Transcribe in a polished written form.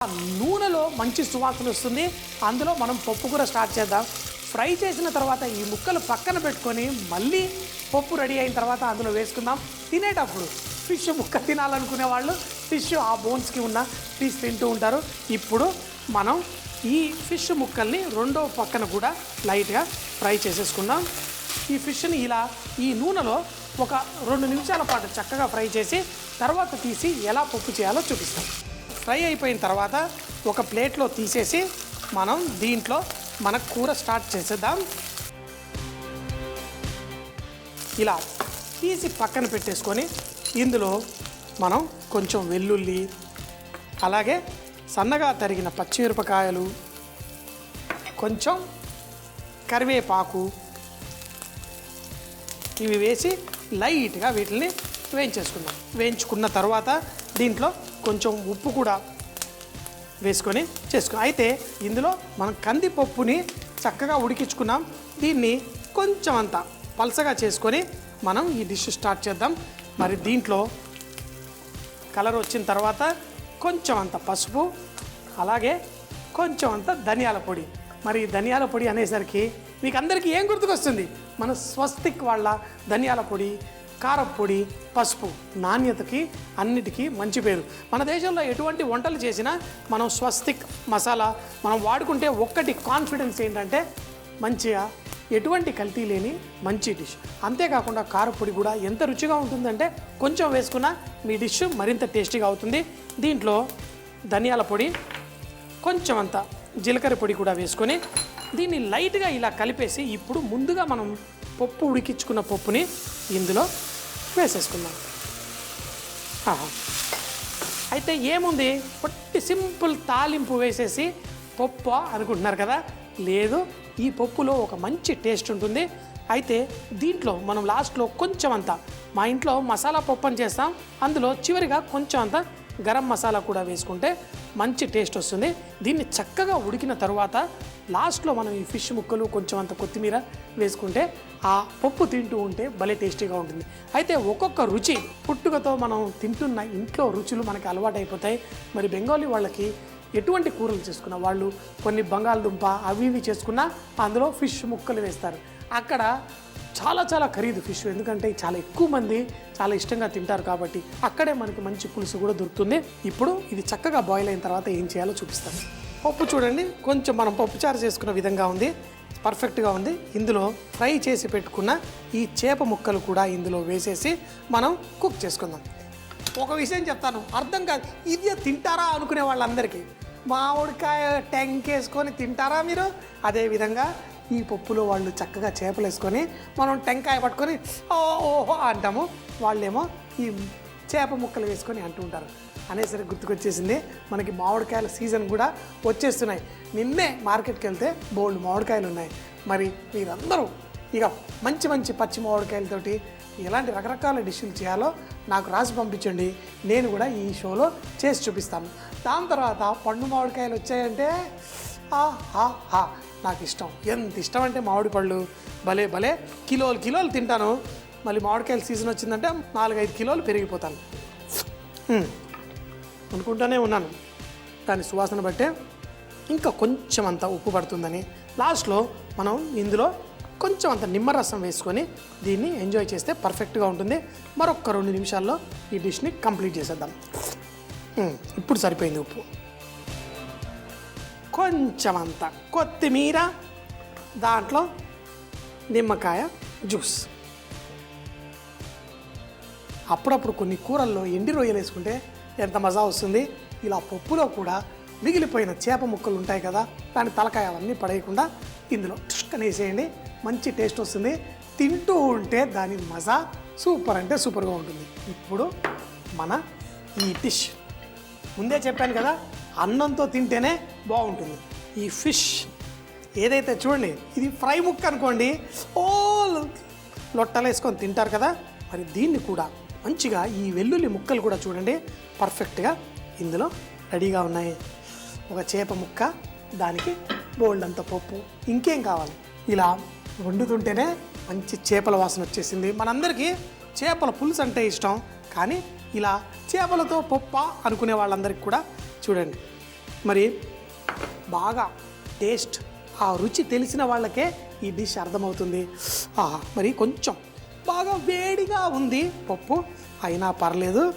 నూనెలో మంచి సువాసన వస్తుంది. అందులో మనం పప్పు కూర స్టార్ట్ చేద్దాం. ఫ్రై చేసిన తర్వాత ఈ ముక్కలు పక్కన పెట్టుకొని మళ్ళీ పప్పు రెడీ అయిన తర్వాత అందులో వేసుకుందాం. తినేటప్పుడు ఫిష్ ముక్క తినాలనుకునే వాళ్ళు ఫిష్ ఆ బోన్స్కి ఉన్న పీస్ తింటూ ఉంటారు. ఇప్పుడు మనం ఈ ఫిష్ ముక్కల్ని రెండో పక్కన కూడా లైట్గా ఫ్రై చేసేసుకుందాం. ఈ ఫిష్ని ఇలా ఈ నూనెలో ఒక 2 నిమిషాల పాటు చక్కగా ఫ్రై చేసి తర్వాత తీసి ఎలా పప్పు చేయాలో చూపిస్తాం. ఫ్రై అయిపోయిన తర్వాత ఒక ప్లేట్లో తీసేసి మనం దీంట్లో మన కూర స్టార్ట్ చేసేద్దాం. ఇలా తీసి పక్కన పెట్టేసుకొని ఇందులో మనం కొంచెం వెల్లుల్లి, అలాగే సన్నగా తరిగిన పచ్చిమిరపకాయలు, కొంచెం కరివేపాకు ఇవి వేసి లైట్గా వీటిని వేయించేసుకుందాం. వేయించుకున్న తర్వాత దీంట్లో కొంచెం ఉప్పు కూడా వేసుకొని అయితే ఇందులో మనం కందిపప్పుని చక్కగా ఉడికించుకున్నాం. దీన్ని కొంచెం అంత పలసగా చేసుకొని మనం ఈ డిష్ స్టార్ట్ చేద్దాం. మరి దీంట్లో కలర్ వచ్చిన తర్వాత కొంచెం అంత పసుపు, అలాగే కొంచెం అంత ధనియాల పొడి. మరి ధనియాల పొడి అనేసరికి మీకు అందరికీ ఏం గుర్తుకొస్తుంది? మన స్వస్తిక్ వాళ్ళ ధనియాల పొడి, కారపొడి, పసుపు నాణ్యతకి అన్నిటికీ మంచి పేరు. మన దేశంలో ఎటువంటి వంటలు చేసినా మనం స్వస్తిక్ మసాలా మనం వాడుకుంటే ఒక్కటి కాన్ఫిడెన్స్ ఏంటంటే మంచిగా ఎటువంటి కల్తీ లేని మంచి డిష్. అంతేకాకుండా కారపొడి కూడా ఎంత రుచిగా ఉంటుందంటే కొంచెం వేసుకున్నా మీ డిష్ మరింత టేస్టీగా అవుతుంది. దీంట్లో ధనియాల పొడి, కొంచెం అంత జీలకర్ర పొడి కూడా వేసుకొని దీన్ని లైట్గా ఇలా కలిపేసి ఇప్పుడు ముందుగా మనం పప్పు ఉడికించుకున్న పప్పుని ఇందులో వేసేసుకుందాం. అయితే ఏముంది, పొట్టి సింపుల్ తాలింపు వేసేసి పప్పు అనుకుంటున్నారు కదా? లేదు, ఈ పప్పులో ఒక మంచి టేస్ట్ ఉంటుంది. అయితే దీంట్లో మనం లాస్ట్లో కొంచెం అంత, మా ఇంట్లో మసాలా పప్పు అని చేస్తాం, అందులో చివరిగా కొంచెం అంత గరం మసాలా కూడా వేసుకుంటే మంచి టేస్ట్ వస్తుంది. దీన్ని చక్కగా ఉడికిన తర్వాత లాస్ట్లో మనం ఈ ఫిష్ ముక్కలు కొంచెం అంత కొత్తిమీర వేసుకుంటే ఆ పప్పు తింటూ ఉంటే భలే టేస్టీగా ఉంటుంది. అయితే ఒక్కొక్క రుచి పుట్టుకతో మనం తింటున్న ఇంట్లో రుచులు మనకి అలవాటు అయిపోతాయి. మరి బెంగాలీ వాళ్ళకి ఎటువంటి కూరలు చేసుకున్నా వాళ్ళు కొన్ని బంగాళదుంప అవి ఇవి చేసుకున్నా అందులో ఫిష్ ముక్కలు వేస్తారు. అక్కడ చాలా చాలా ఖరీదు ఫిష్, ఎందుకంటే చాలా ఎక్కువ మంది చాలా ఇష్టంగా తింటారు కాబట్టి అక్కడే మనకి మంచి పులుసు కూడా దొరుకుతుంది. ఇప్పుడు ఇది చక్కగా బాయిల్ అయిన తర్వాత ఏం చేయాలో చూపిస్తాను. పప్పు చూడండి, కొంచెం మనం పప్పుచారు చేసుకున్న విధంగా ఉంది, పర్ఫెక్ట్గా ఉంది. ఇందులో ఫ్రై చేసి పెట్టుకున్న ఈ చేప ముక్కలు కూడా ఇందులో వేసేసి మనం కుక్ చేసుకుందాం. ఒక విషయం చెప్తాను, అర్థం కాదు ఇది తింటారా అనుకునే వాళ్ళందరికీ, మామిడికాయ టెంకేసుకొని తింటారా మీరు? అదేవిధంగా ఈ పప్పులో వాళ్ళు చక్కగా చేపలు వేసుకొని మనం టెంకాయ పట్టుకొని ఓహో అంటాము, వాళ్ళేమో ఈ చేప ముక్కలు వేసుకొని అంటూ ఉంటారు. అనేసరికి గుర్తుకొచ్చేసింది, మనకి మామిడికాయల సీజన్ కూడా వచ్చేస్తున్నాయి. నిన్నే మార్కెట్కి వెళ్తే బోల్డ్ మామిడికాయలు ఉన్నాయి. మరి మీరందరూ ఇక మంచి మంచి పచ్చి మామిడికాయలతోటి ఎలాంటి రకరకాల డిష్లు చేయాలో నాకు రాసి పంపించండి, నేను కూడా ఈ షోలో చేసి చూపిస్తాను. దాని తర్వాత పండు మామిడికాయలు వచ్చాయంటే నాకు ఇష్టం, ఎంత ఇష్టం అంటే మామిడి పళ్ళు భలే భలే కిలోలు తింటాను. మళ్ళీ మామిడికాయల సీజన్ వచ్చిందంటే 4-5 కిలోలు పెరిగిపోతాను అనుకుంటూనే ఉన్నాను. దాని సువాసన బట్టే ఇంకా కొంచెం అంత ఉప్పు పడుతుందని లాస్ట్లో మనం ఇందులో కొంచెం అంత నిమ్మరసం వేసుకొని దీన్ని ఎంజాయ్ చేస్తే పర్ఫెక్ట్గా ఉంటుంది. మరొక 2 నిమిషాల్లో ఈ డిష్ని కంప్లీట్ చేసేద్దాం. ఇప్పుడు సరిపోయింది ఉప్పు. కొంచెం అంత కొత్తిమీర, దాంట్లో నిమ్మకాయ జ్యూస్. అప్పుడప్పుడు కొన్ని కూరల్లో ఎండి రొయ్యలు వేసుకుంటే ఎంత మజా వస్తుంది. ఇలా పప్పులో కూడా మిగిలిపోయిన చేప ముక్కలు ఉంటాయి కదా, దాని తలకాయ అవన్నీ పడేయకుండా ఇందులో టుష్కని వేసేయండి, మంచి టేస్ట్ వస్తుంది. తింటూ ఉంటే దాని మజా సూపర్ అంటే సూపర్గా ఉంటుంది. ఇప్పుడు మన ఈ డిష్ ముందే చెప్పాను కదా, అన్నంతో తింటేనే బాగుంటుంది. ఈ ఫిష్ ఏదైతే చూడండి, ఇది ఫ్రై ముక్క అనుకోండి, లొట్టలు వేసుకొని తింటారు కదా, మరి దీన్ని కూడా మంచిగా ఈ వెల్లుల్లి ముక్కలు కూడా చూడండి పర్ఫెక్ట్గా ఇందులో రెడీగా ఉన్నాయి. ఒక చేప ముక్క, దానికి బోల్డ్ అంత పప్పు, ఇంకేం కావాలి? ఇలా వండుతుంటేనే మంచి చేపల వాసన వచ్చేసింది. మనందరికీ చేపల పులుసు అంటే ఇష్టం, కానీ ఇలా చేపలతో పప్ప అనుకునే వాళ్ళందరికీ కూడా చూడండి మరి బాగా టేస్ట్ ఆ రుచి తెలిసిన వాళ్ళకే ఈ డిష్ అర్థమవుతుంది. మరి కొంచెం బాగా వేడిగా ఉంది పప్పు, అయినా పర్లేదు.